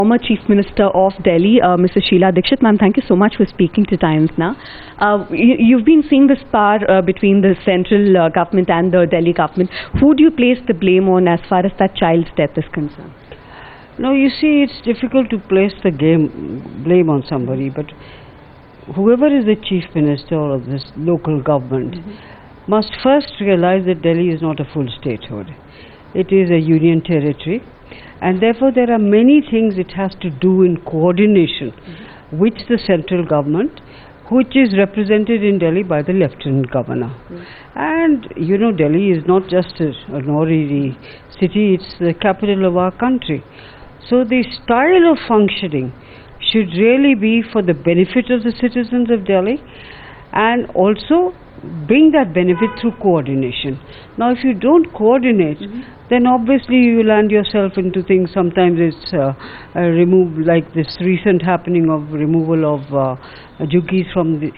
Former Chief Minister of Delhi, Mrs. Sheila Dikshit. Ma'am, thank you so much for speaking to Times Now. You've been seeing the spar between the central government and the Delhi government. Who do you place the blame on as far as that child's death is concerned? No, you see, it's difficult to place the blame on somebody, but whoever is the Chief Minister of this local government must first realize that Delhi is not a full statehood. It is a union territory. And therefore there are many things it has to do in coordination with the central government, which is represented in Delhi by the Lieutenant Governor. And you know, Delhi is not just an ordinary city, it's the capital of our country. So the style of functioning should really be for the benefit of the citizens of Delhi, and also bring that benefit through coordination. Now if you don't coordinate, then obviously you land yourself into things. Sometimes it's removed, like this recent happening of removal of juggis from the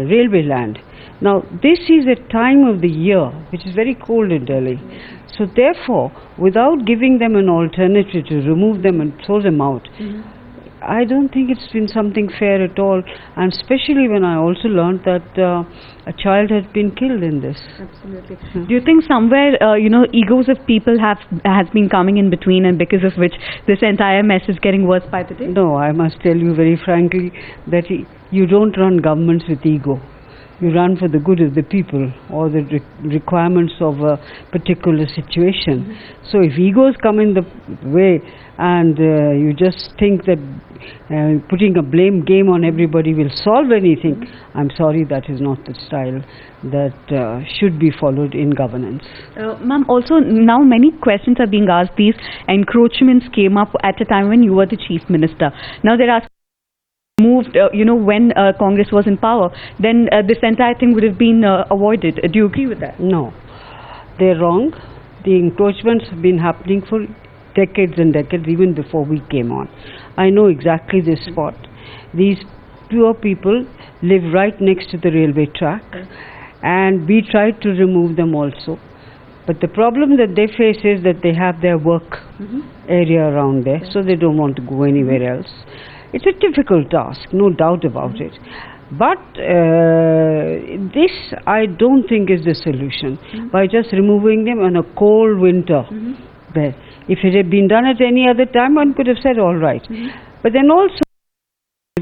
railway land. Now this is a time of the year which is very cold in Delhi. So therefore, without giving them an alternative to remove them and throw them out, I don't think it's been something fair at all, and especially when I also learned that a child has been killed in this. Absolutely. Do you think somewhere, egos of people has been coming in between, and because of which this entire mess is getting worse by the day? No, I must tell you very frankly that you don't run governments with ego. You run for the good of the people or the requirements of a particular situation. So if egos come in the way and you just think that putting a blame game on everybody will solve anything, I'm sorry, that is not the style that should be followed in governance. Ma'am, also now many questions are being asked. These encroachments came up at a time when you were the Chief Minister. Now there are moved, when Congress was in power, then this entire thing would have been avoided. Do you agree with that? No, they're wrong. The encroachments have been happening for decades and decades, even before we came on. I know exactly this spot. These poor people live right next to the railway track, and we tried to remove them also. But the problem that they face is that they have their work area around there, so they don't want to go anywhere else. It's a difficult task, no doubt about it. But this, I don't think, is the solution, by just removing them on a cold winter. There. If it had been done at any other time, one could have said all right. But then also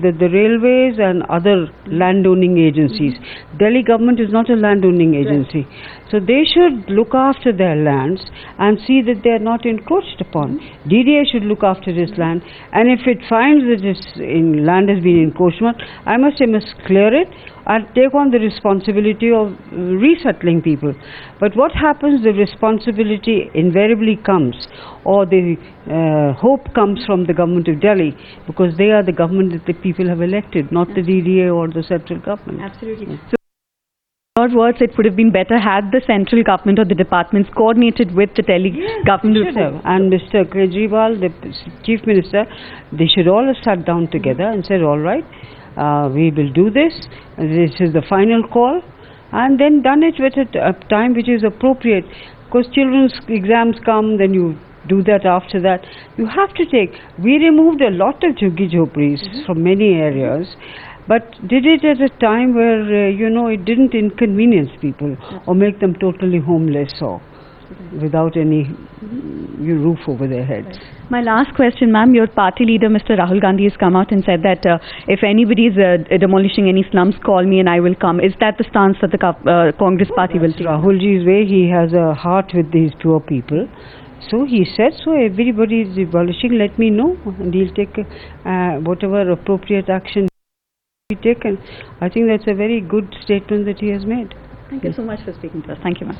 that the railways and other landowning agencies, Delhi government is not a landowning agency, so they should look after their lands and see that they are not encroached upon. DDA should look after this land, and if it finds that this land has been encroachment, I must say must clear it and take on the responsibility of resettling people. But what happens, the responsibility invariably comes, or the hope comes from the government of Delhi, because they are the government that the people have elected, not the DDA or the central government. Absolutely. So, in your words, it would have been better had the central government or the departments coordinated with the Delhi government. Should have. And Mr. Kejriwal, the Chief Minister, they should all have sat down together and said, all right, we will do this. This is the final call, and then done it with a time which is appropriate. Because children's exams come, then you do that after that. You have to take. We removed a lot of juggi jhopris from many areas, but did it at a time where it didn't inconvenience people or make them totally homeless or without any roof over their heads. My last question, ma'am, your party leader, Mr. Rahul Gandhi, has come out and said that if anybody is demolishing any slums, call me and I will come. Is that the stance that the Congress party will take? Rahulji's way, he has a heart with these poor people. So he said, so everybody is demolishing, let me know, and he'll take whatever appropriate action he taken. I think that's a very good statement that he has made. Thank you so much for speaking to us. Thank you, ma'am.